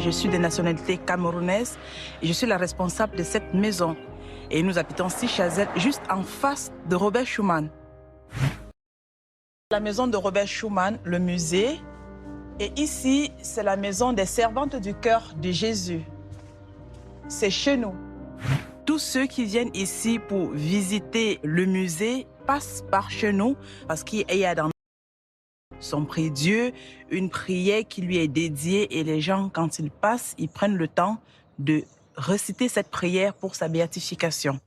Je suis de nationalité camerounaise et je suis la responsable de cette maison. Et nous habitons Sichazel, juste en face de Robert Schuman. La maison de Robert Schuman, le musée. Et ici, c'est la maison des servantes du cœur de Jésus. C'est chez nous. Tous ceux qui viennent ici pour visiter le musée passent par chez nous parce qu'il y a dans son prie-Dieu une prière qui lui est dédiée et les gens, quand ils passent, ils prennent le temps de réciter cette prière pour sa béatification.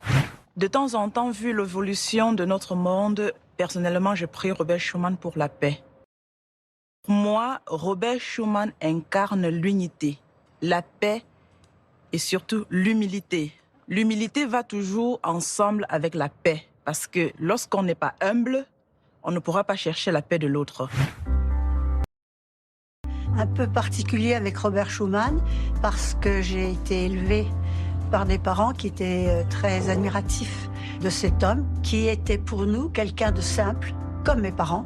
De temps en temps, vu l'évolution de notre monde, personnellement, je prie Robert Schuman pour la paix. Pour moi, Robert Schuman incarne l'unité, la paix et surtout l'humilité. L'humilité va toujours ensemble avec la paix, parce que lorsqu'on n'est pas humble, on ne pourra pas chercher la paix de l'autre. Un peu particulier avec Robert Schuman, parce que j'ai été élevée par des parents qui étaient très admiratifs de cet homme, qui était pour nous quelqu'un de simple, comme mes parents,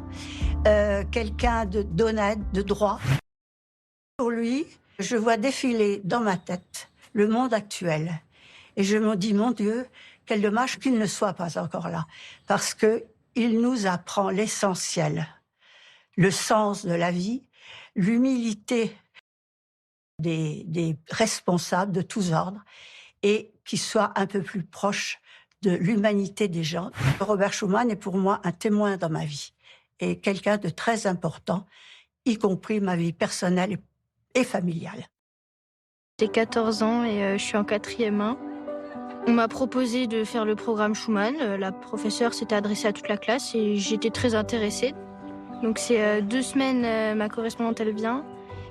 quelqu'un d'honnête, de droit. Pour lui, je vois défiler dans ma tête le monde actuel. Et je me dis, mon Dieu, quel dommage qu'il ne soit pas encore là, parce qu'il nous apprend l'essentiel, le sens de la vie, l'humilité des responsables de tous ordres, et qui soit un peu plus proche de l'humanité des gens. Robert Schuman est pour moi un témoin dans ma vie, et quelqu'un de très important, y compris ma vie personnelle et familiale. J'ai 14 ans et je suis en 4e 1. On m'a proposé de faire le programme Schuman. La professeure s'était adressée à toute la classe et j'étais très intéressée. Donc c'est 2 semaines, ma correspondante elle vient,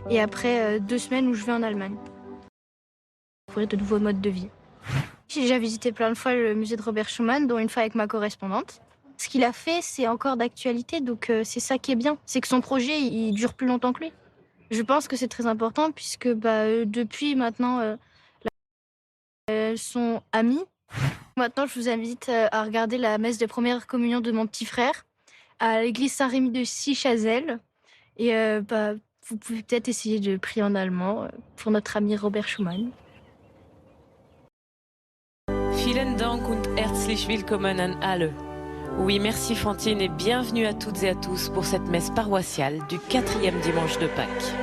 et après 2 semaines où je vais en Allemagne. Découvrir de nouveaux modes de vie. J'ai déjà visité plein de fois le musée de Robert Schuman, dont une fois avec ma correspondante. Ce qu'il a fait, c'est encore d'actualité, donc c'est ça qui est bien. C'est que son projet, il dure plus longtemps que lui. Je pense que c'est très important puisque depuis maintenant, elles sont amies. Maintenant, je vous invite à regarder la messe de première communion de mon petit frère à l'église Saint-Rémy de Sichazel. Et vous pouvez peut-être essayer de prier en allemand pour notre ami Robert Schuman. Vielen Dank und herzlich willkommen an alle. Oui, merci Fantine et bienvenue à toutes et à tous pour cette messe paroissiale du 4e dimanche de Pâques.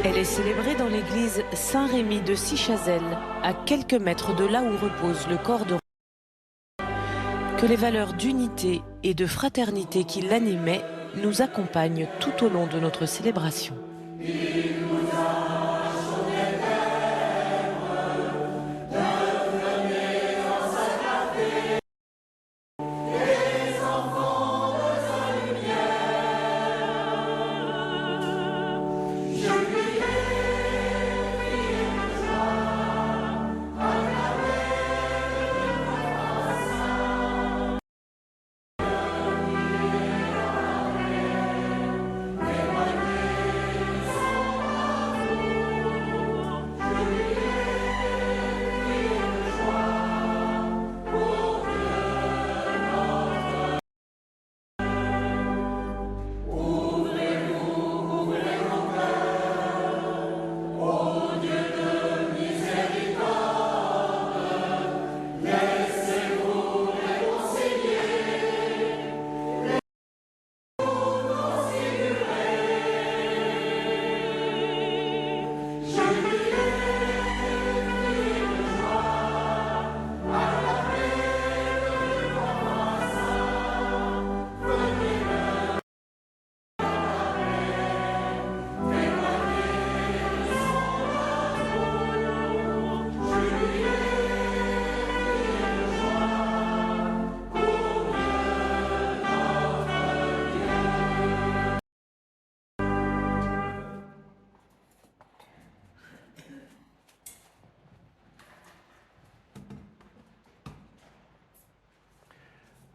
Elle est célébrée dans l'église Saint-Rémy de Sichazel, à quelques mètres de là où repose le corps de que les valeurs d'unité et de fraternité qui l'animaient nous accompagnent tout au long de notre célébration.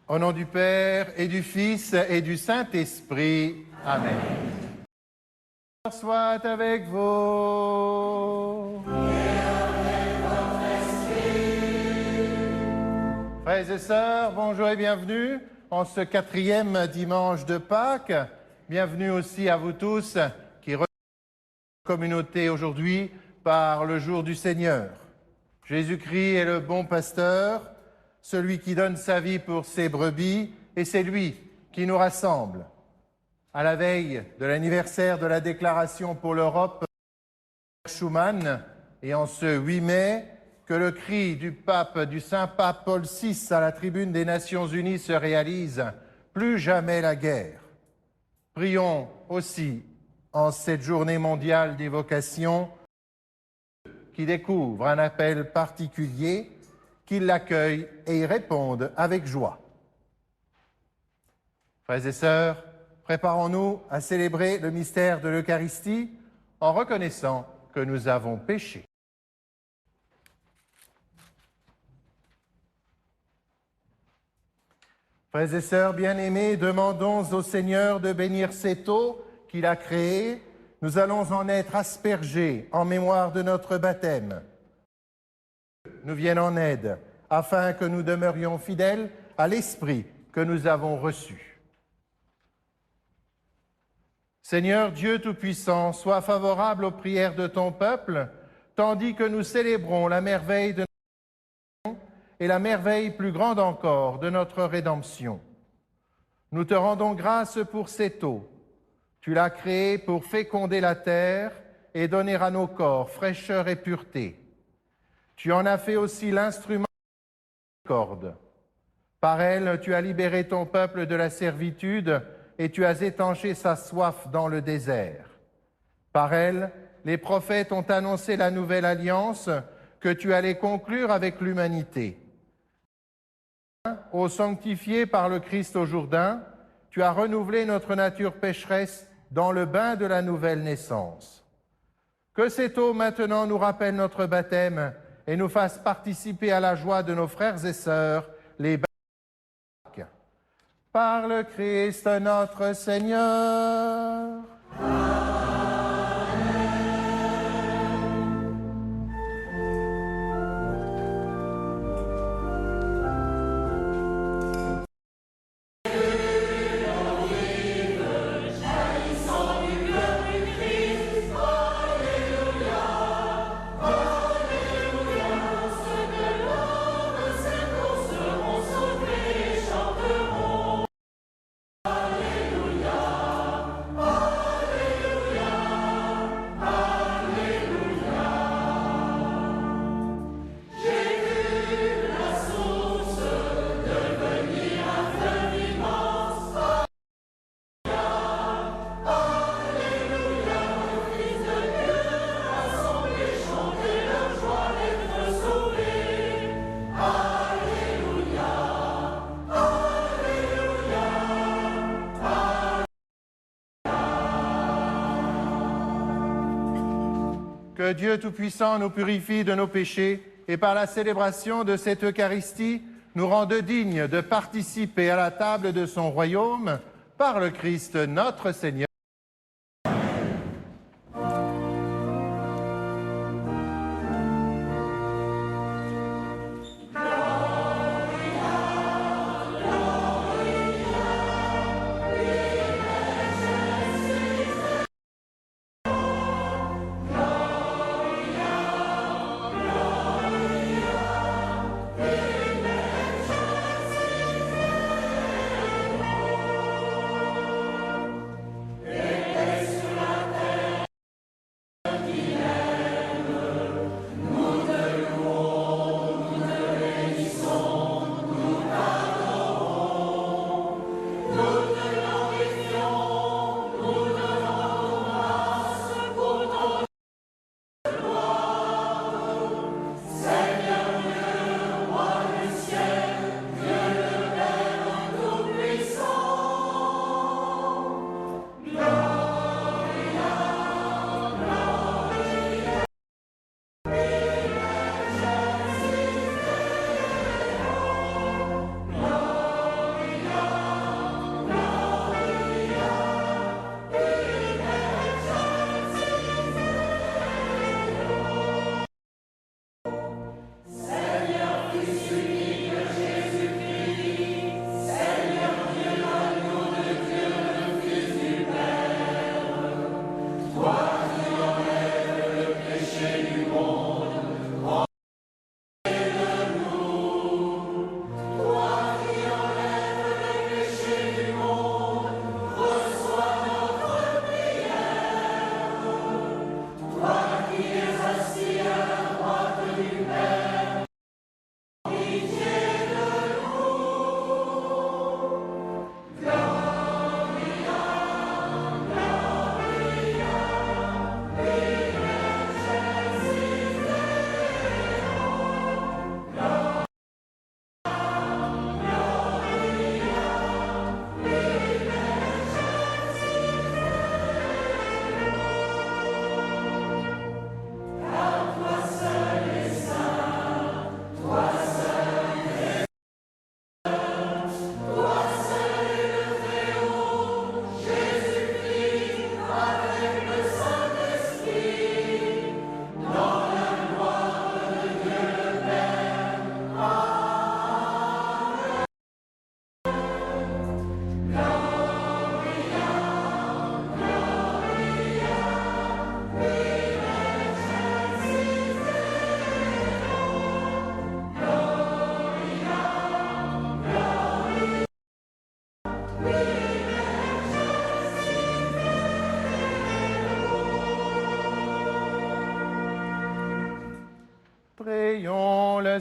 Au nom du Père et du Fils et du Saint-Esprit. Amen. soit avec vous. Frères et sœurs, bonjour et bienvenue en ce 4e dimanche de Pâques. Bienvenue aussi à vous tous qui rejoignent la communauté aujourd'hui par le jour du Seigneur. Jésus-Christ est le bon pasteur, celui qui donne sa vie pour ses brebis, et c'est lui qui nous rassemble. À la veille de l'anniversaire de la Déclaration pour l'Europe, Schuman, et en ce 8 mai, que le cri du Saint-Pape Paul VI à la tribune des Nations Unies se réalise, plus jamais la guerre. Prions aussi en cette journée mondiale des vocations qui découvrent un appel particulier, qu'ils l'accueillent et y répondent avec joie. Frères et sœurs, préparons-nous à célébrer le mystère de l'Eucharistie en reconnaissant que nous avons péché. Frères et sœurs bien-aimés, demandons au Seigneur de bénir cette eau qu'il a créée. Nous allons en être aspergés en mémoire de notre baptême. Nous viennent en aide afin que nous demeurions fidèles à l'Esprit que nous avons reçu. Seigneur Dieu Tout-Puissant, sois favorable aux prières de ton peuple, tandis que nous célébrons la merveille de notre rédemption et la merveille plus grande encore de notre rédemption. Nous te rendons grâce pour cette eau. Tu l'as créée pour féconder la terre et donner à nos corps fraîcheur et pureté. Tu en as fait aussi l'instrument de la miséricorde. Par elle, tu as libéré ton peuple de la servitude et tu as étanché sa soif dans le désert. Par elle, les prophètes ont annoncé la nouvelle alliance que tu allais conclure avec l'humanité. Ô sanctifié par le Christ au Jourdain, tu as renouvelé notre nature pécheresse dans le bain de la nouvelle naissance. Que cette eau maintenant nous rappelle notre baptême et nous fasse participer à la joie de nos frères et sœurs, les baptisés. Par le Christ notre Seigneur. Que Dieu Tout-Puissant nous purifie de nos péchés et par la célébration de cette Eucharistie, nous rende dignes de participer à la table de son royaume par le Christ notre Seigneur.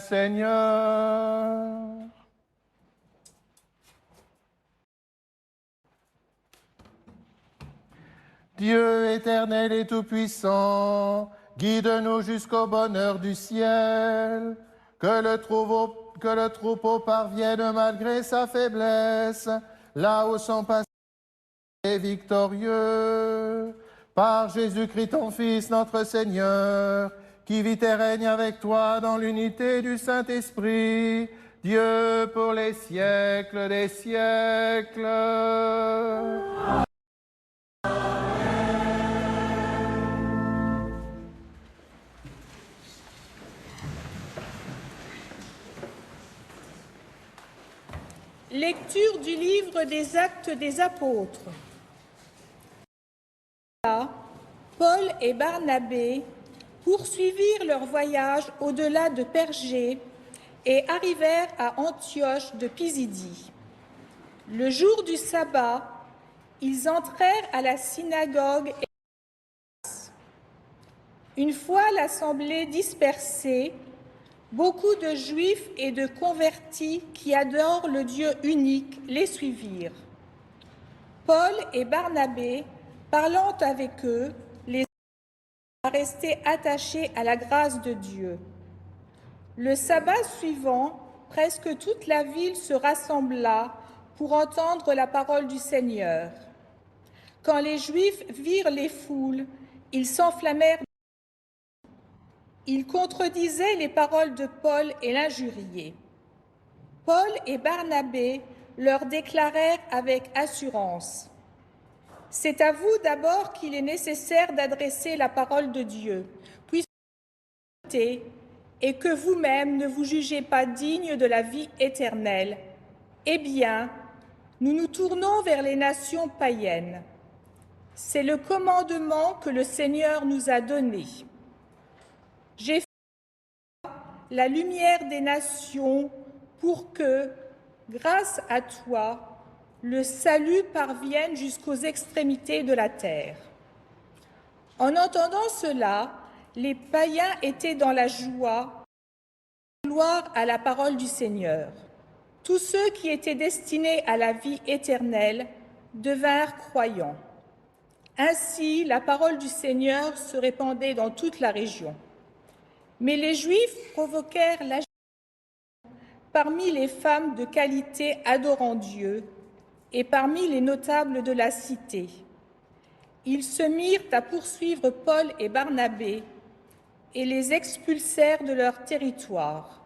Seigneur. Dieu éternel et tout-puissant, guide-nous jusqu'au bonheur du ciel, que le troupeau parvienne malgré sa faiblesse, là où son passé est victorieux. Par Jésus-Christ, ton Fils, notre Seigneur, qui vit et règne avec toi dans l'unité du Saint-Esprit, Dieu pour les siècles des siècles. Lecture du livre des Actes des Apôtres. Là, Paul et Barnabé poursuivirent leur voyage au-delà de Pergée et arrivèrent à Antioche de Pisidie. Le jour du sabbat, ils entrèrent à la synagogue et une fois l'assemblée dispersée, beaucoup de Juifs et de convertis qui adorent le Dieu unique les suivirent. Paul et Barnabé, parlant avec eux, les à rester attachés à la grâce de Dieu. Le sabbat suivant, presque toute la ville se rassembla pour entendre la parole du Seigneur. Quand les Juifs virent les foules, ils s'enflammèrent. Ils contredisaient les paroles de Paul et l'injuriaient. Paul et Barnabé leur déclarèrent avec assurance : « C'est à vous d'abord qu'il est nécessaire d'adresser la parole de Dieu, puisque vous êtes et que vous-même ne vous jugez pas digne de la vie éternelle. Eh bien, nous nous tournons vers les nations païennes. C'est le commandement que le Seigneur nous a donné. J'ai fait la lumière des nations pour que, grâce à toi, le salut parvienne jusqu'aux extrémités de la terre. » En entendant cela, les païens étaient dans la joie, gloire à la parole du Seigneur. Tous ceux qui étaient destinés à la vie éternelle devinrent croyants. Ainsi, la parole du Seigneur se répandait dans toute la région. Mais les Juifs provoquèrent l'agitation parmi les femmes de qualité adorant Dieu et parmi les notables de la cité. Ils se mirent à poursuivre Paul et Barnabé et les expulsèrent de leur territoire.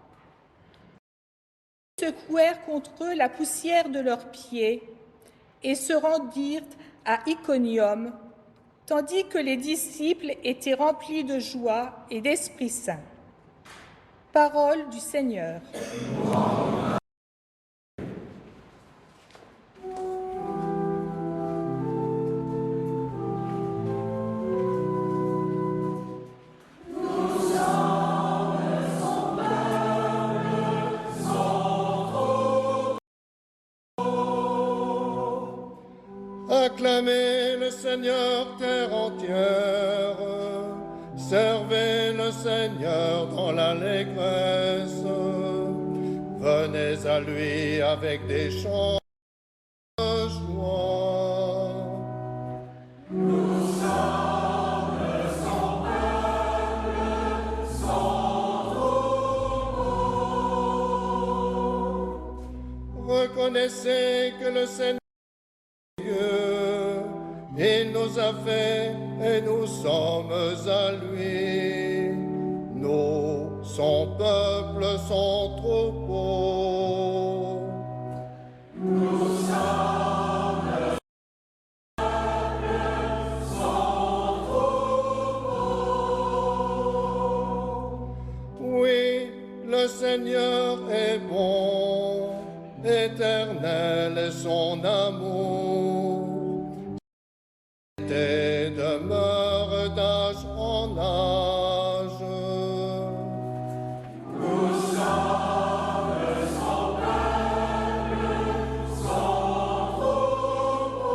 Ils secouèrent contre eux la poussière de leurs pieds et se rendirent à Iconium, tandis que les disciples étaient remplis de joie et d'Esprit Saint. Parole du Seigneur. Acclamez le Seigneur terre entière, servez le Seigneur dans l'allégresse, venez à lui avec des chants de joie. Nous sommes son peuple, son troupeau. Reconnaissez que le Seigneur il nous a fait et nous sommes à lui. Nous, son peuple, son troupeau. Nous sommes le peuple, son troupeau. Oui, le Seigneur est bon, éternel est son amour. Et demeure d'âge en âge. Nous sommes son peuple, son troupeau.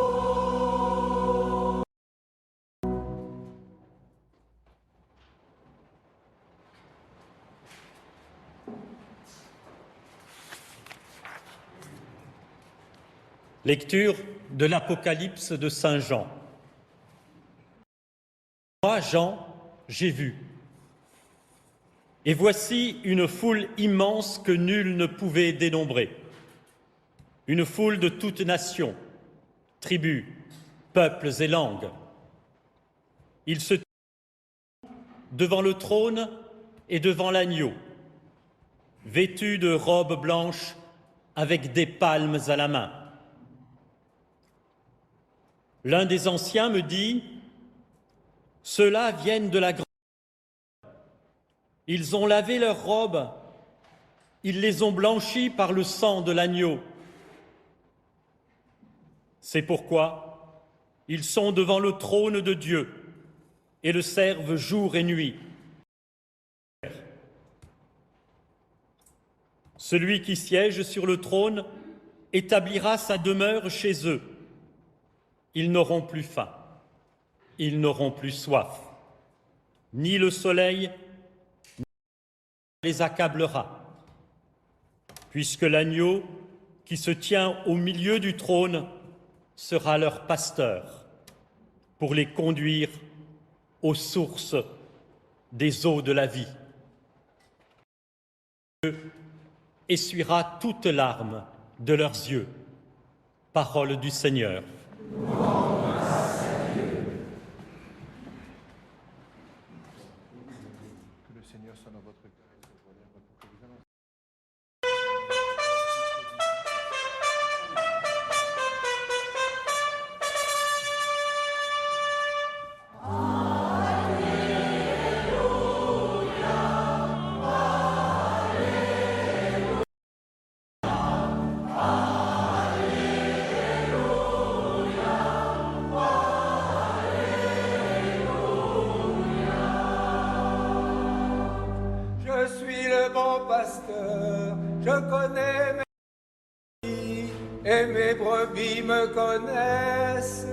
Lecture de l'Apocalypse de Saint Jean. Moi, Jean, j'ai vu. Et voici une foule immense que nul ne pouvait dénombrer. Une foule de toutes nations, tribus, peuples et langues. Ils se tiennent devant le trône et devant l'agneau, vêtus de robes blanches avec des palmes à la main. L'un des anciens me dit « Ceux-là viennent de la grande. Ils ont lavé leurs robes, ils les ont blanchies par le sang de l'agneau. C'est pourquoi ils sont devant le trône de Dieu et le servent jour et nuit. Celui qui siège sur le trône établira sa demeure chez eux. Ils n'auront plus faim, ils n'auront plus soif, ni le soleil ne les accablera, puisque l'agneau qui se tient au milieu du trône sera leur pasteur pour les conduire aux sources des eaux de la vie. Dieu essuiera toute larme de leurs yeux. Parole du Seigneur. Que le Seigneur soit dans votre cœur et se voie pour que vous annonciez. Je suis le bon pasteur, je connais mes brebis et mes brebis me connaissent.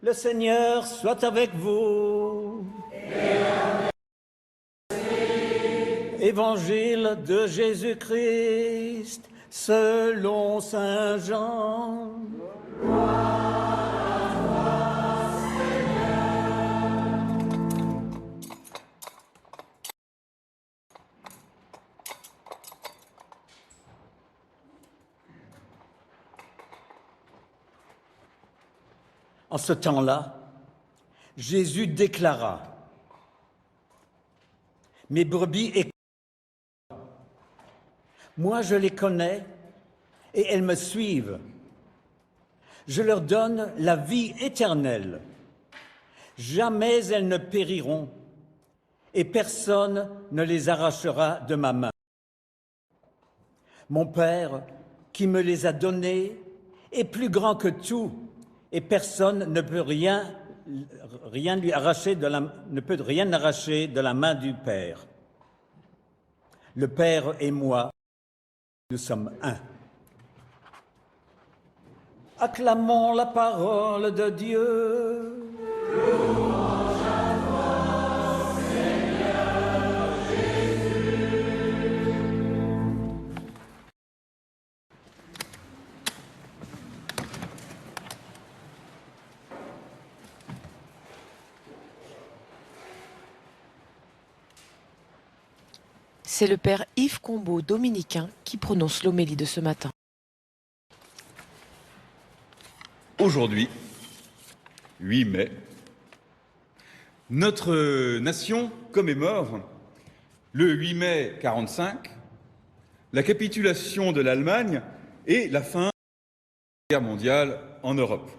Le Seigneur soit avec vous. Évangile de Jésus-Christ selon saint Jean. En ce temps-là, Jésus déclara « Mes brebis écoutent. Moi, je les connais et elles me suivent. Je leur donne la vie éternelle. Jamais elles ne périront et personne ne les arrachera de ma main. Mon Père, qui me les a donnés, est plus grand que tout. Et personne ne peut rien arracher de la main du Père. Le Père et moi, nous sommes un. Acclamons la parole de Dieu. C'est le père Yves Combeau, dominicain, qui prononce l'homélie de ce matin. Aujourd'hui, 8 mai, notre nation commémore le 8 mai 1945, la capitulation de l'Allemagne et la fin de la Guerre mondiale en Europe.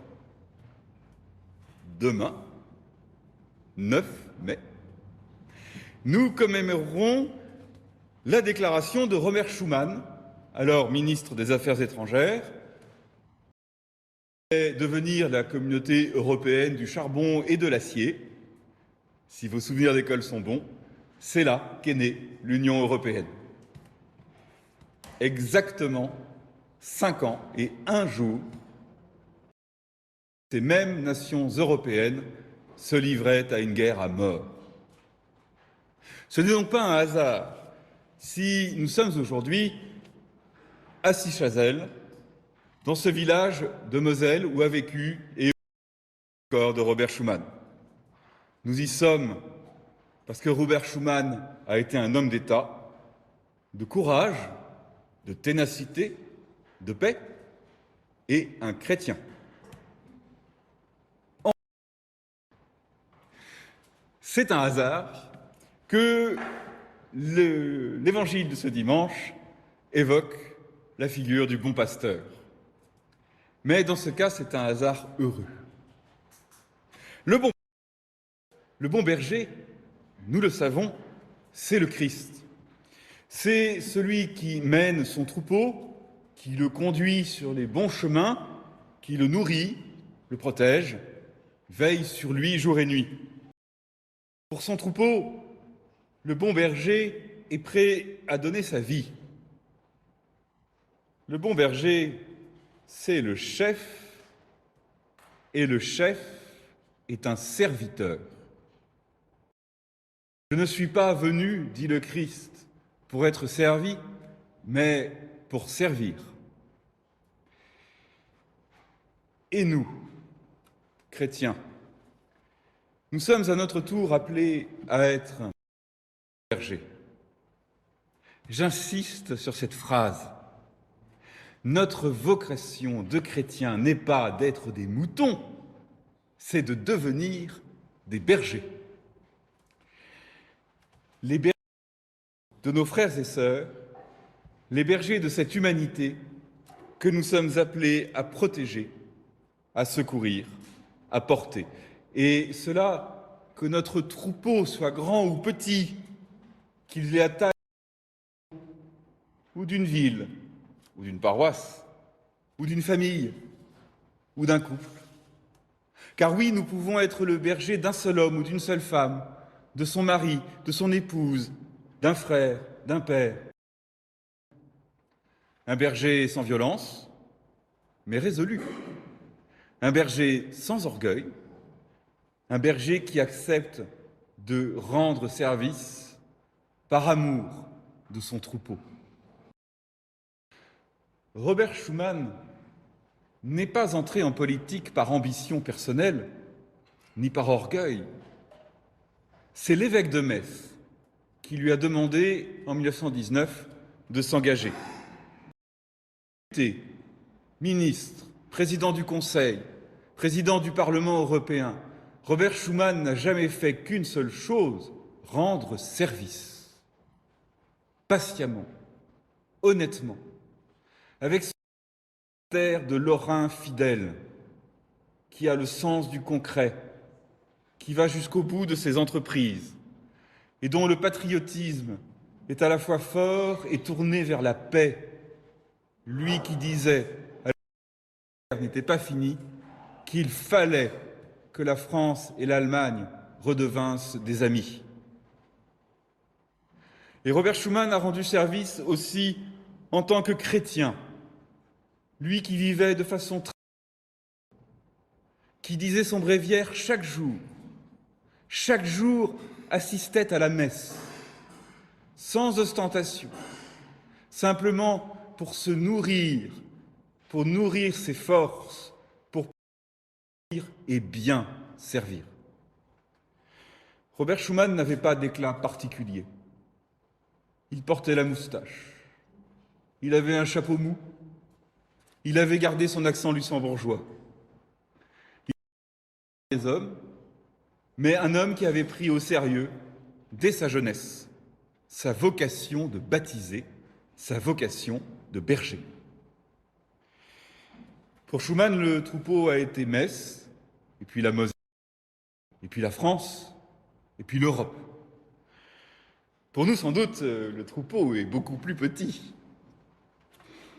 Demain, 9 mai, nous commémorerons la déclaration de Robert Schuman, alors ministre des Affaires étrangères, devenir la communauté européenne du charbon et de l'acier. Si vos souvenirs d'école sont bons, c'est là qu'est née l'Union européenne. Exactement 5 ans et 1 jour, ces mêmes nations européennes se livraient à une guerre à mort. Ce n'est donc pas un hasard si nous sommes aujourd'hui à Sichazel, dans ce village de Moselle où a vécu et le corps de Robert Schuman. Nous y sommes parce que Robert Schuman a été un homme d'État, de courage, de ténacité, de paix et un chrétien. C'est un hasard que l'évangile de ce dimanche évoque la figure du bon pasteur. Mais dans ce cas, c'est un hasard heureux. Le bon berger, nous le savons, c'est le Christ. C'est celui qui mène son troupeau, qui le conduit sur les bons chemins, qui le nourrit, le protège, veille sur lui jour et nuit. Pour son troupeau, le bon berger est prêt à donner sa vie. Le bon berger, c'est le chef, et le chef est un serviteur. Je ne suis pas venu, dit le Christ, pour être servi, mais pour servir. Et nous, chrétiens, nous sommes à notre tour appelés à être bergers. J'insiste sur cette phrase. Notre vocation de chrétiens n'est pas d'être des moutons, c'est de devenir des bergers. Les bergers de nos frères et sœurs, les bergers de cette humanité que nous sommes appelés à protéger, à secourir, à porter. Et cela, que notre troupeau soit grand ou petit, qu'il ait la taille ou d'une ville, ou d'une paroisse, ou d'une famille, ou d'un couple. Car oui, nous pouvons être le berger d'un seul homme ou d'une seule femme, de son mari, de son épouse, d'un frère, d'un père. Un berger sans violence, mais résolu. Un berger sans orgueil. Un berger qui accepte de rendre service par amour de son troupeau. Robert Schuman n'est pas entré en politique par ambition personnelle, ni par orgueil. C'est l'évêque de Metz qui lui a demandé, en 1919, de s'engager. Député, ministre, président du Conseil, président du Parlement européen, Robert Schuman n'a jamais fait qu'une seule chose, rendre service. Patiemment, honnêtement, avec ce caractère de Lorrain fidèle, qui a le sens du concret, qui va jusqu'au bout de ses entreprises, et dont le patriotisme est à la fois fort et tourné vers la paix. Lui qui disait, à la guerre n'était pas finie, qu'il fallait que la France et l'Allemagne redevinssent des amis. Et Robert Schuman a rendu service aussi en tant que chrétien, lui qui vivait de façon très... qui disait son bréviaire chaque jour assistait à la messe, sans ostentation, simplement pour se nourrir, pour nourrir ses forces, pour servir et bien servir. Robert Schuman n'avait pas d'éclat particulier. Il portait la moustache, il avait un chapeau mou, il avait gardé son accent luxembourgeois. Il était des hommes, mais un homme qui avait pris au sérieux, dès sa jeunesse, sa vocation de baptiser, sa vocation de berger. Pour Schuman, le troupeau a été Metz, et puis la Moselle, et puis la France, et puis l'Europe. Pour nous, sans doute, le troupeau est beaucoup plus petit.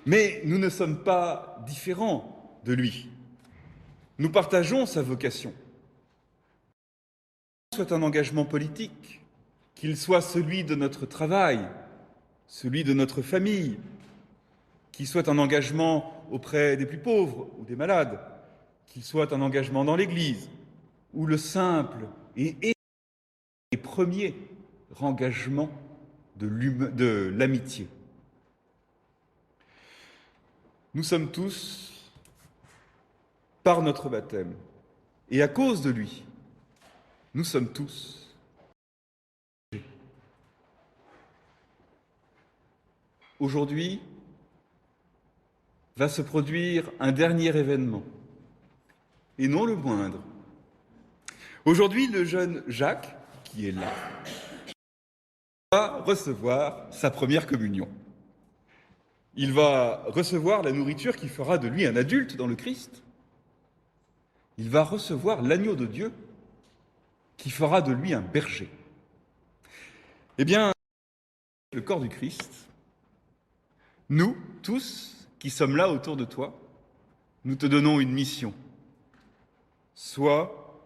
Mais nous ne sommes pas différents de lui. Nous partageons sa vocation. Soit un engagement politique qu'il soit celui de notre travail, celui de notre famille, qu'il soit un engagement auprès des plus pauvres ou des malades, qu'il soit un engagement dans l'Église, ou le simple et premier engagement de l'amitié. Nous sommes tous, par notre baptême, et à cause de lui, nous sommes tous. Aujourd'hui va se produire un dernier événement, et non le moindre. Aujourd'hui, le jeune Jacques, qui est là, va recevoir sa première communion. Il va recevoir la nourriture qui fera de lui un adulte dans le Christ. Il va recevoir l'agneau de Dieu qui fera de lui un berger. Eh bien, le corps du Christ, nous, tous qui sommes là autour de toi, nous te donnons une mission. Sois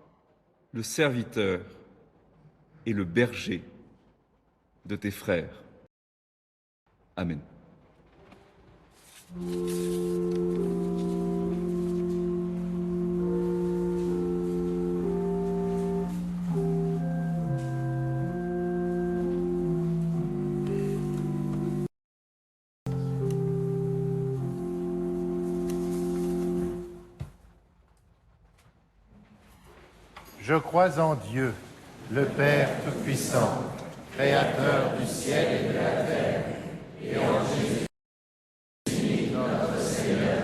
le serviteur et le berger de tes frères. Amen. Je crois en Dieu, le Père Tout-Puissant, Créateur du ciel et de la terre, et en Jésus, notre Seigneur,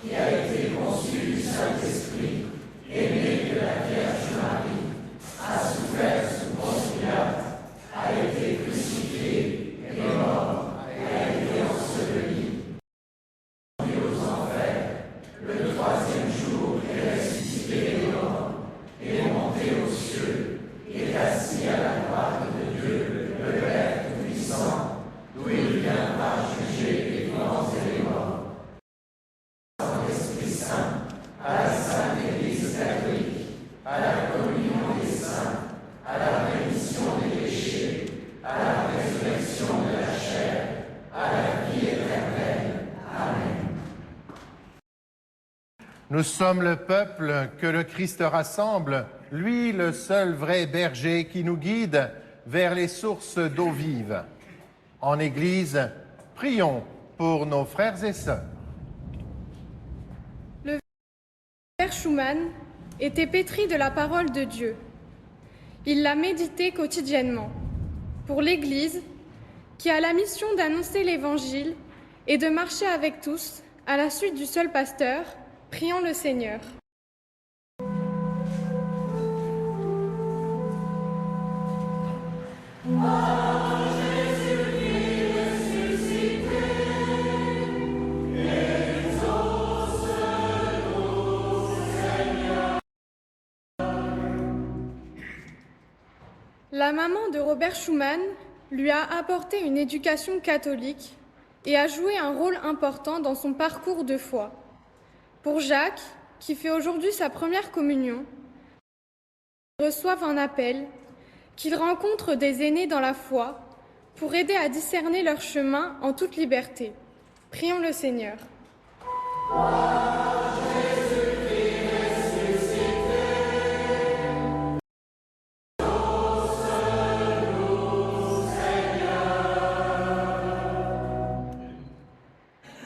qui a été conçu du Saint-Esprit, né de la Vierge Marie, a souffert sous Ponce Pilate, a été crucifié, est mort, a été enseveli, descendu aux enfers, le troisième jour est ressuscité des morts, est monté aux cieux, est assis à la droite de Dieu, le Père Tout-Puissant, d'où il viendra juger les vivants et les morts. Par l'Esprit Saint, à la Sainte Église catholique, à la communion des saints, à la rémission des péchés, à la résurrection de la chair, à la vie éternelle. Amen. Nous sommes le peuple que le Christ rassemble, lui le seul vrai berger qui nous guide vers les sources d'eau vive. En Église, prions pour nos frères et sœurs. Le Père Schumann était pétri de la parole de Dieu. Il l'a médité quotidiennement. Pour l'Église, qui a la mission d'annoncer l'Évangile et de marcher avec tous à la suite du seul pasteur, prions le Seigneur. La maman de Robert Schumann lui a apporté une éducation catholique et a joué un rôle important dans son parcours de foi. Pour Jacques, qui fait aujourd'hui sa première communion, qu'il reçoive un appel, qu'il rencontre des aînés dans la foi pour aider à discerner leur chemin en toute liberté. Prions le Seigneur.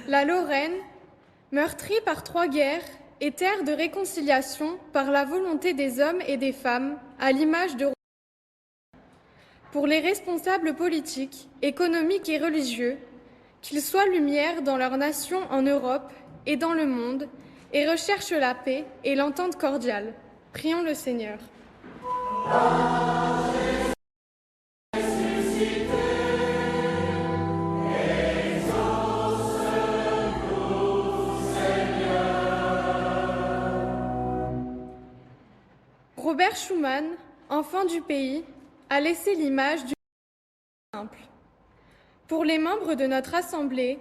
La Lorraine, meurtrie par 3 guerres, est terre de réconciliation par la volonté des hommes et des femmes, à l'image de pour les responsables politiques, économiques et religieux, qu'ils soient lumière dans leur nation en Europe et dans le monde, et recherchent la paix et l'entente cordiale. Prions le Seigneur. Robert Schumann, enfant du pays, a laissé l'image du simple. Pour les membres de notre Assemblée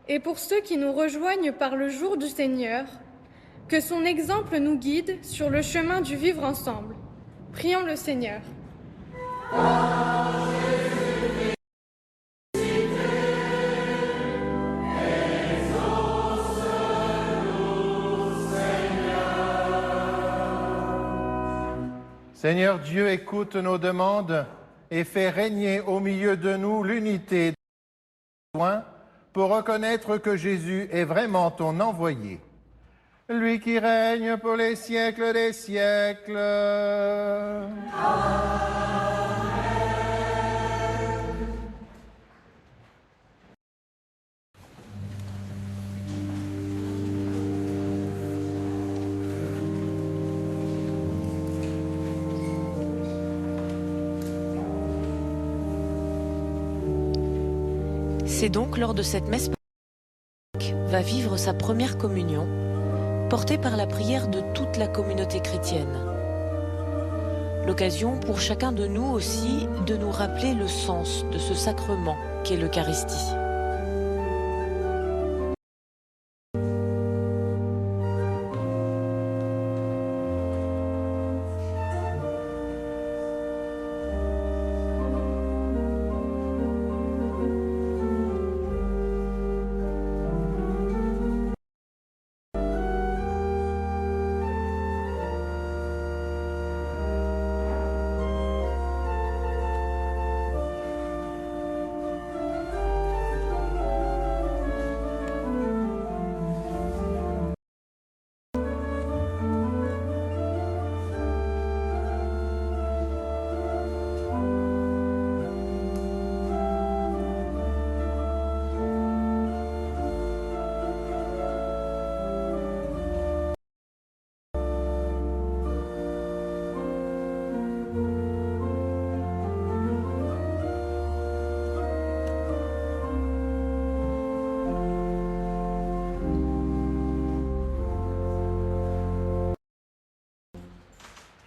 et pour ceux qui nous rejoignent par le jour du Seigneur, que son exemple nous guide sur le chemin du vivre ensemble. Prions le Seigneur. Amen. Seigneur Dieu, écoute nos demandes et fais régner au milieu de nous l'unité des besoins pour reconnaître que Jésus est vraiment ton envoyé. Lui qui règne pour les siècles des siècles. C'est donc lors de cette messe que va vivre sa première communion, portée par la prière de toute la communauté chrétienne. L'occasion pour chacun de nous aussi de nous rappeler le sens de ce sacrement qu'est l'Eucharistie.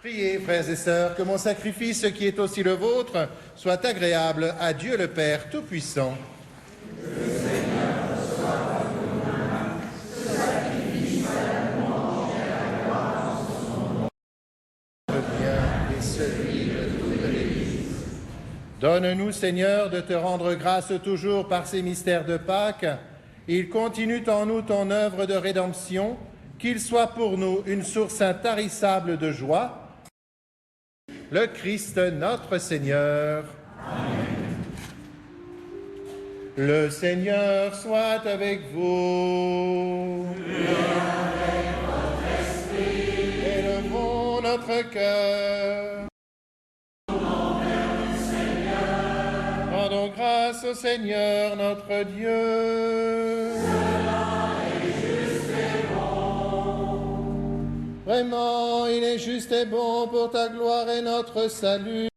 Priez, frères et sœurs, que mon sacrifice, qui est aussi le vôtre, soit agréable à Dieu le Père Tout-Puissant. Donne-nous, Seigneur, de te rendre grâce toujours par ces mystères de Pâques. Il continue en nous ton œuvre de rédemption, qu'il soit pour nous une source intarissable de joie. Le Christ notre Seigneur. Amen. Le Seigneur soit avec vous. Et avec votre esprit. Élevons notre cœur. Rendons grâce au Seigneur notre Dieu. Vraiment, il est juste et bon pour ta gloire et notre salut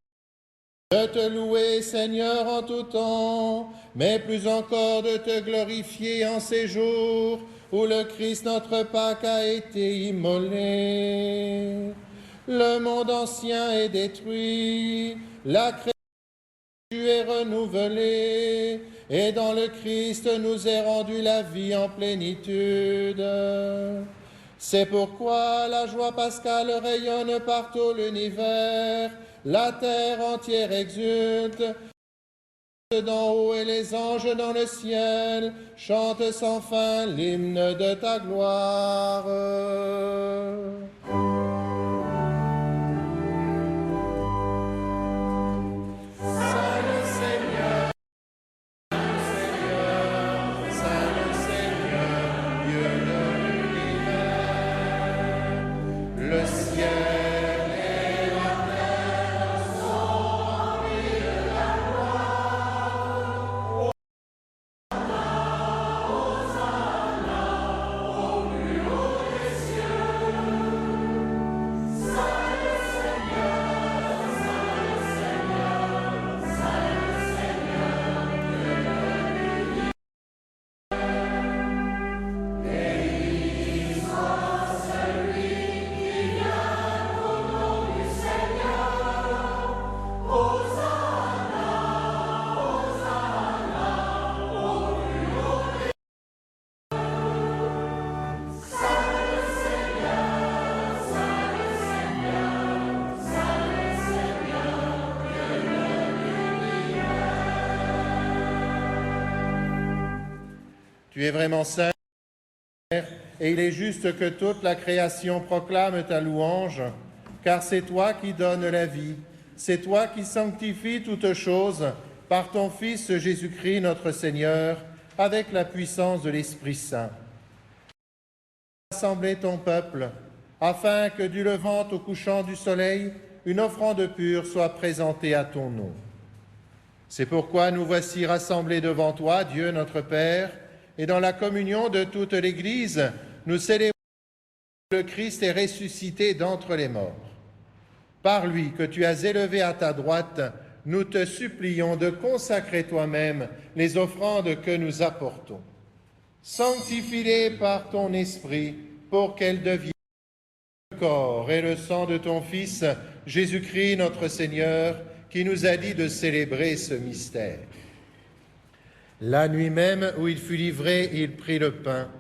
de te louer, Seigneur, en tout temps, mais plus encore de te glorifier en ces jours où le Christ, notre Pâque, a été immolé. Le monde ancien est détruit, la création est renouvelée, et dans le Christ nous est rendue la vie en plénitude. C'est pourquoi la joie pascale rayonne par tout l'univers, la terre entière exulte, d'en haut et les anges dans le ciel chantent sans fin l'hymne de ta gloire. Tu es vraiment saint, et il est juste que toute la création proclame ta louange. car c'est toi qui donnes la vie, c'est toi qui sanctifies toutes choses par ton Fils Jésus-Christ notre Seigneur, avec la puissance de l'Esprit Saint. Rassembler ton peuple, afin que du levant au couchant du soleil, une offrande pure soit présentée à ton nom. C'est pourquoi nous voici rassemblés devant toi, Dieu notre Père, et dans la communion de toute l'Église, nous célébrons que le Christ est ressuscité d'entre les morts. Par lui que tu as élevé à ta droite, nous te supplions de consacrer toi-même les offrandes que nous apportons. Sanctifie-les par ton Esprit pour qu'elles deviennent le corps et le sang de ton Fils, Jésus-Christ notre Seigneur, qui nous a dit de célébrer ce mystère. La nuit même où il fut livré, il prit le pain.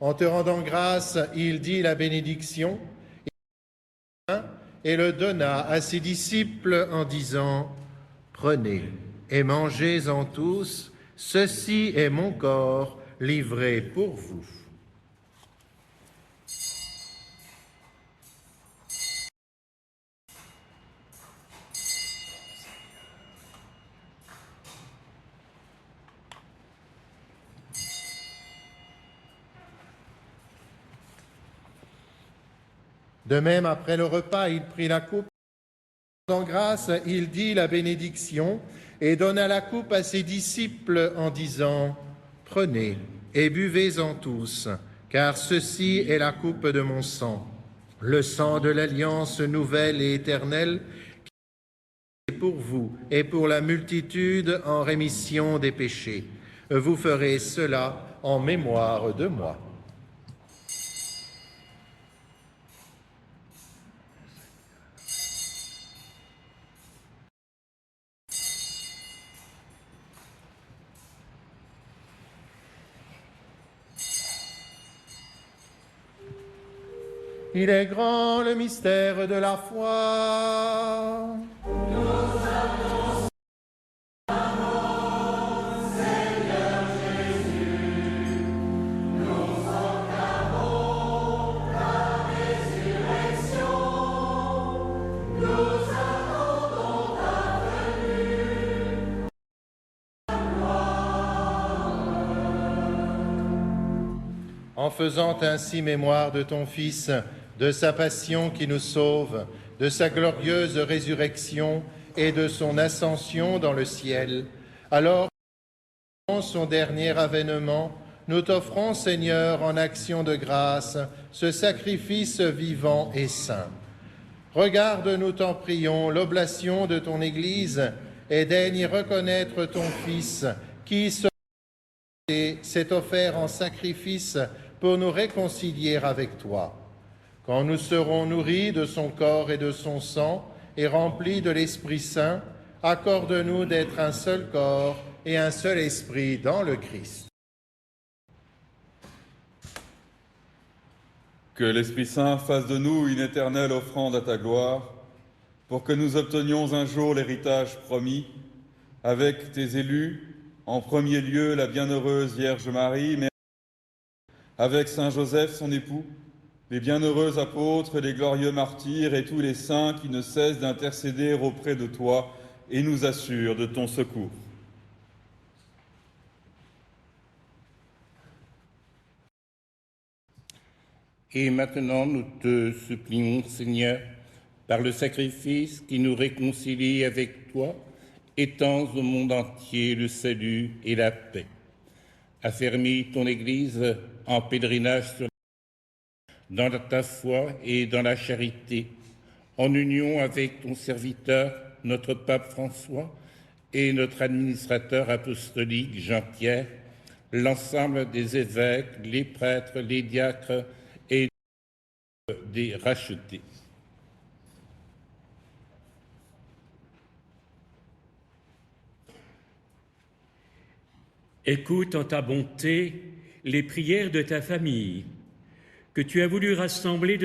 En te rendant grâce, il dit la bénédiction et le donna à ses disciples en disant « Prenez et mangez-en tous, ceci est mon corps livré pour vous. » De même, après le repas, il prit la coupe. En grâce, il dit la bénédiction et donna la coupe à ses disciples en disant « Prenez et buvez-en tous, car ceci est la coupe de mon sang, le sang de l'alliance nouvelle et éternelle, qui est pour vous et pour la multitude en rémission des péchés. Vous ferez cela en mémoire de moi. » Il est grand le mystère de la foi. Seigneur Jésus, nous acclamons ta résurrection, nous attendons ta venue. En faisant ainsi mémoire de ton Fils, de sa passion qui nous sauve, de sa glorieuse résurrection et de son ascension dans le ciel, alors, son dernier avènement, nous t'offrons, Seigneur, en action de grâce, ce sacrifice vivant et saint. Regarde, nous t'en prions, l'oblation de ton Église et daigne y reconnaître ton Fils, qui s'est offert en sacrifice pour nous réconcilier avec toi. Quand nous serons nourris de son corps et de son sang et remplis de l'Esprit Saint, accorde-nous d'être un seul corps et un seul esprit dans le Christ. Que l'Esprit Saint fasse de nous une éternelle offrande à ta gloire, pour que nous obtenions un jour l'héritage promis, avec tes élus, en premier lieu la bienheureuse Vierge Marie, mais avec Saint Joseph, son époux, les bienheureux apôtres, les glorieux martyrs et tous les saints qui ne cessent d'intercéder auprès de toi et nous assurent de ton secours. Et maintenant, nous te supplions, Seigneur, par le sacrifice qui nous réconcilie avec toi, étends au monde entier le salut et la paix. Affermis ton Église en pèlerinage sur dans ta foi et dans la charité, en union avec ton serviteur, notre pape François, et notre administrateur apostolique Jean-Pierre, l'ensemble des évêques, les prêtres, les diacres et des rachetés. Écoute en ta bonté les prières de ta famille, que tu as voulu rassembler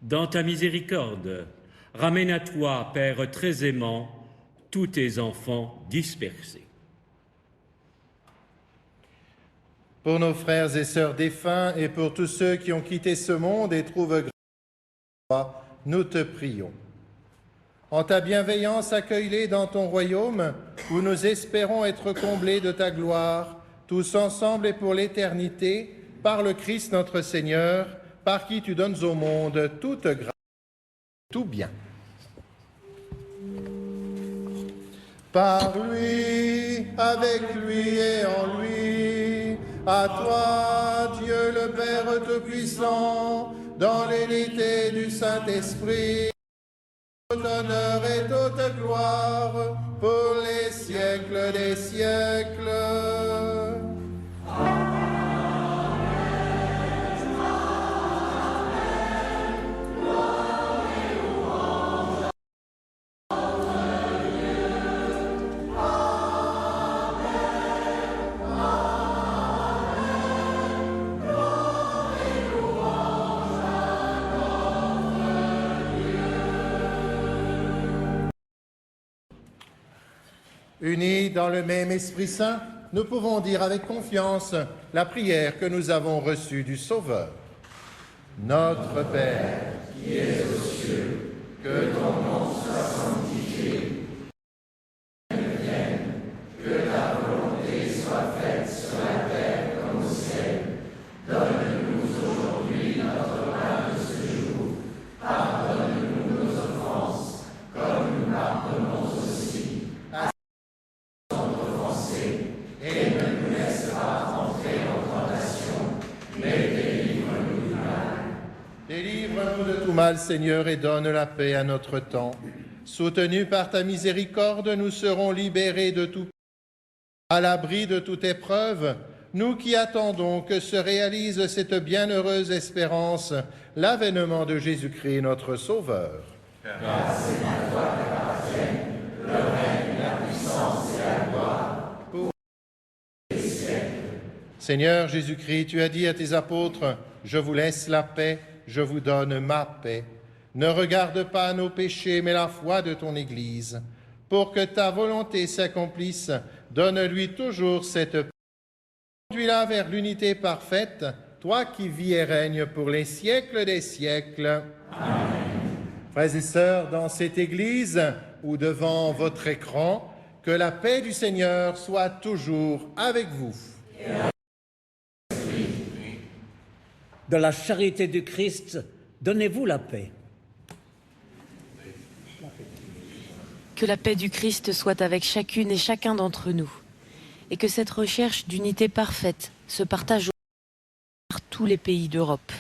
dans ta miséricorde. Ramène à toi, Père très aimant, tous tes enfants dispersés. Pour nos frères et sœurs défunts et pour tous ceux qui ont quitté ce monde et trouvent grâce à toi, nous te prions. En ta bienveillance, accueille-les dans ton royaume, où nous espérons être comblés de ta gloire, tous ensemble et pour l'éternité, par le Christ notre Seigneur, par qui tu donnes au monde toute grâce, tout bien. Par lui, avec lui et en lui, à toi, Dieu le Père Tout-Puissant, dans l'unité du Saint-Esprit, tout honneur et toute gloire pour les siècles des siècles. Unis dans le même Esprit Saint, nous pouvons dire avec confiance la prière que nous avons reçue du Sauveur. Notre Père, qui es aux cieux, que ton nom soit sanctifié, que vienne, que ta volonté soit faite sur la terre comme au ciel. Donne-nous aujourd'hui notre pain de ce jour. Pardonne-nous nos offenses, comme nous pardonnons aussi à ceux qui nous ont offensés, et ne nous laisse pas entrer en tentation, mais délivre-nous du mal. Délivre-nous de tout mal, Seigneur, et donne la paix à notre temps. Soutenus par ta miséricorde, nous serons libérés de tout à l'abri de toute épreuve, nous qui attendons que se réalise cette bienheureuse espérance, l'avènement de Jésus-Christ, notre Sauveur. Car c'est à toi qu'appartiennent le règne, la puissance et la gloire pour les siècles. Seigneur Jésus-Christ, tu as dit à tes apôtres, « Je vous laisse la paix, je vous donne ma paix. Ne regarde pas nos péchés, mais la foi de ton Église. Pour que ta volonté s'accomplisse, donne-lui toujours cette paix. Conduis-la vers l'unité parfaite, toi qui vis et règnes pour les siècles des siècles. Amen. Frères et sœurs, dans cette Église ou devant votre écran, que la paix du Seigneur soit toujours avec vous. De la charité du Christ, donnez-vous la paix. Que la paix du Christ soit avec chacune et chacun d'entre nous, et que cette recherche d'unité parfaite se partage par tous les pays d'Europe.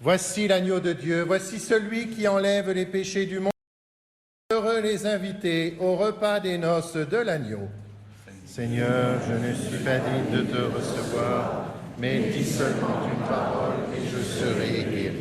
Voici l'agneau de Dieu, voici celui qui enlève les péchés du monde. Heureux les invités au repas des noces de l'agneau. Seigneur, je ne suis pas digne de te recevoir, mais dis seulement une parole et je serai guéri.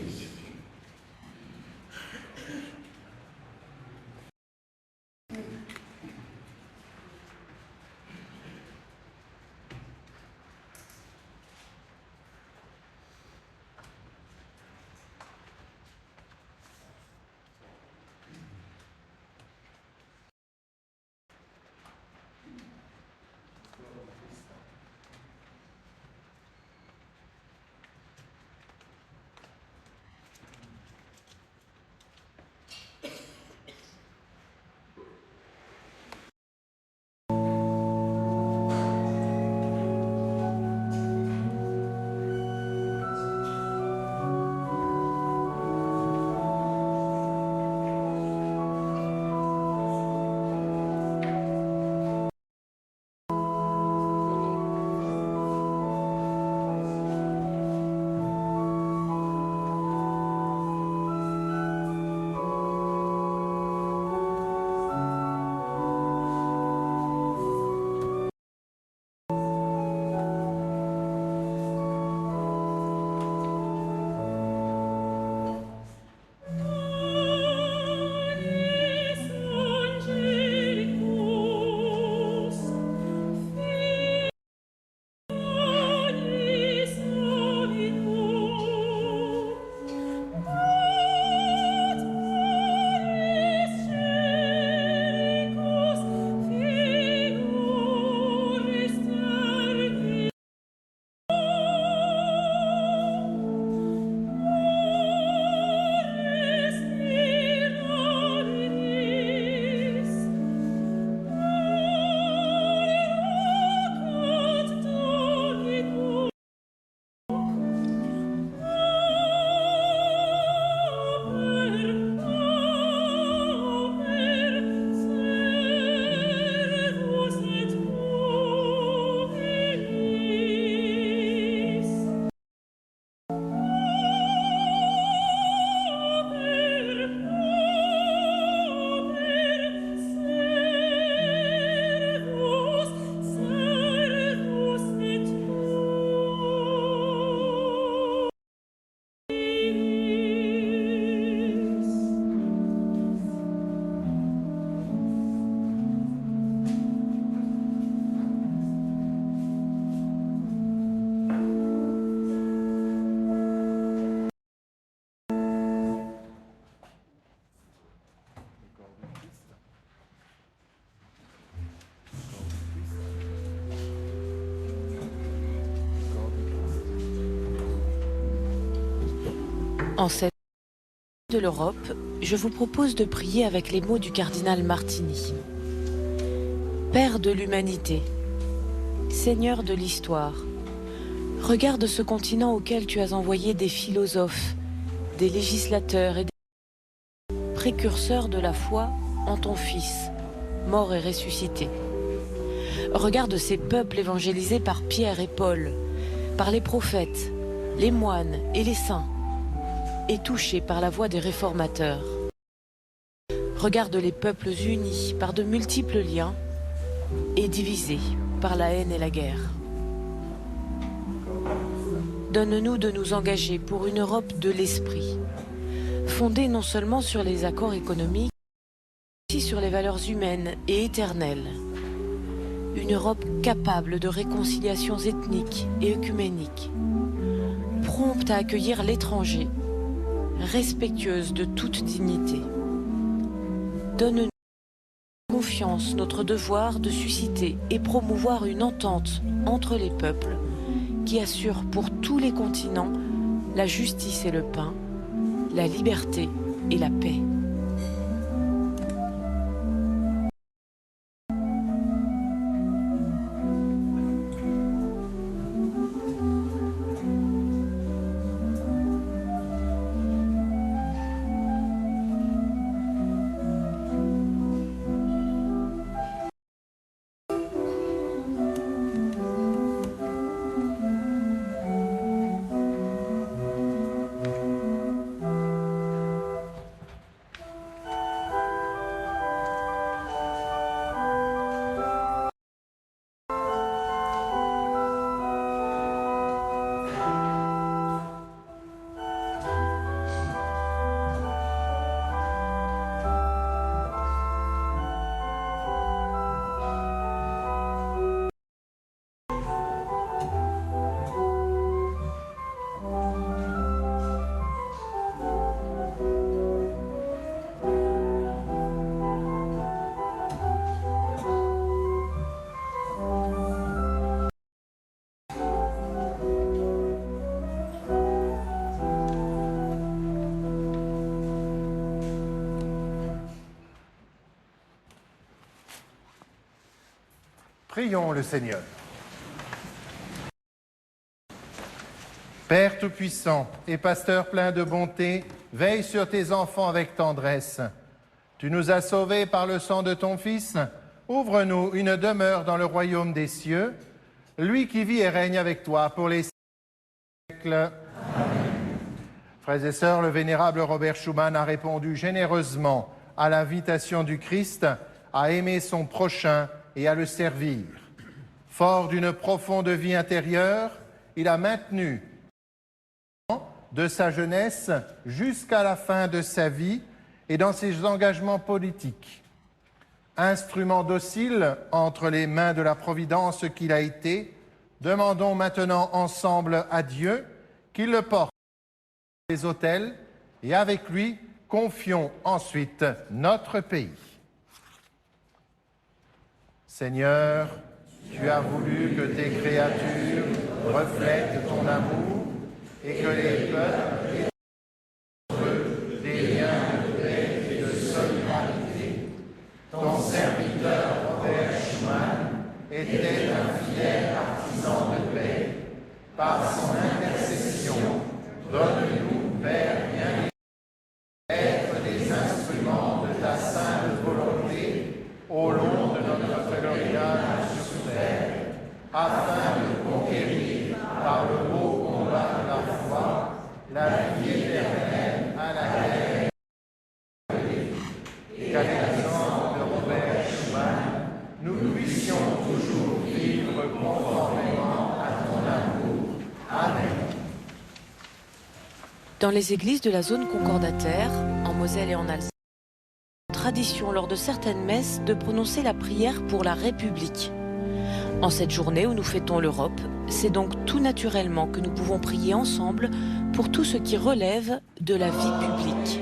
En cette de l'Europe, je vous propose de prier avec les mots du cardinal Martini. Père de l'humanité, Seigneur de l'histoire, regarde ce continent auquel tu as envoyé des philosophes, des législateurs et des précurseurs de la foi en ton Fils, mort et ressuscité. Regarde ces peuples évangélisés par Pierre et Paul, par les prophètes, les moines et les saints, et touchés par la voix des réformateurs. Regarde les peuples unis par de multiples liens et divisés par la haine et la guerre. Donne-nous de nous engager pour une Europe de l'esprit, fondée non seulement sur les accords économiques, mais aussi sur les valeurs humaines et éternelles. Une Europe capable de réconciliations ethniques et œcuméniques, prompte à accueillir l'étranger, respectueuse de toute dignité. Donne-nous confiance, notre devoir de susciter et promouvoir une entente entre les peuples qui assure pour tous les continents la justice et le pain, la liberté et la paix. Prions le Seigneur. Père Tout-Puissant et Pasteur plein de bonté, veille sur tes enfants avec tendresse. Tu nous as sauvés par le sang de ton Fils. Ouvre-nous une demeure dans le royaume des cieux, lui qui vit et règne avec toi pour les siècles. Amen. Frères et sœurs, le vénérable Robert Schuman a répondu généreusement à l'invitation du Christ à aimer son prochain et à le servir. Fort d'une profonde vie intérieure, il a maintenu de sa jeunesse jusqu'à la fin de sa vie et dans ses engagements politiques. Instrument docile entre les mains de la Providence qu'il a été, demandons maintenant ensemble à Dieu qu'il le porte sur les autels et avec lui, confions ensuite notre pays. Seigneur, tu as voulu que tes créatures reflètent ton amour et que les peuples aient entre eux des liens de paix et de solidarité. Ton serviteur Robert Schuman était un fidèle artisan de paix. Par son intercession, donne-nous, Père bien-aimé, être des instruments de ta sainte volonté au long de notre pèlerinage sur terre, afin de conquérir par le beau combat de la foi la vie éternelle à laquelle et qu'à l'exemple de Robert Schuman, nous puissions toujours vivre conformément à ton amour. Amen. Dans les églises de la zone concordataire, en Moselle et en Alsace, tradition lors de certaines messes de prononcer la prière pour la République. En cette journée où nous fêtons l'Europe, c'est donc tout naturellement que nous pouvons prier ensemble pour tout ce qui relève de la vie publique.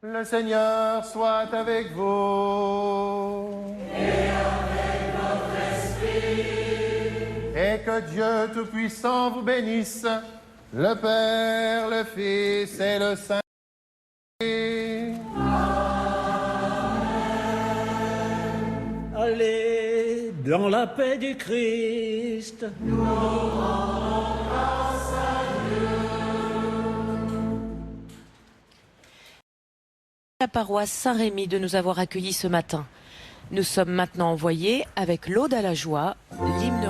Le Seigneur soit avec vous. Et avec votre esprit. Et que Dieu Tout-Puissant vous bénisse, le Père, le Fils et le Saint-Esprit. Allez dans la paix du Christ. Nous rendons grâce à La paroisse Saint-Rémy de nous avoir accueillis ce matin. Nous sommes maintenant envoyés avec l'Aude à la joie, l'hymne